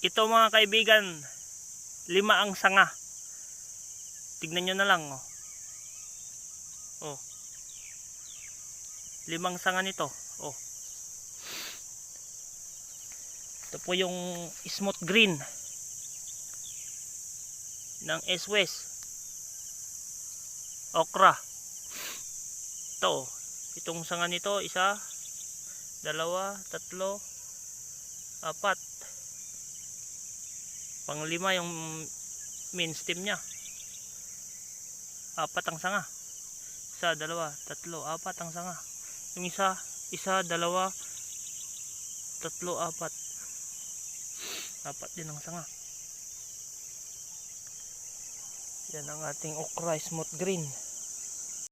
Ito mga kaibigan, 5 ang sanga. Tignan nyo na lang. Oh. 5 sanga nito. Oh. Ito po yung smooth green ng S-West okra. Ito. Itong sanga nito, 1, 2, 3, 4. Pang-5 yung main stem nya. 4 ang sanga. 1, 2, 3, 4 ang sanga. Yung isa, 1, 2, 3, 4. 4 din ang sanga. Yan ang ating okra smooth green.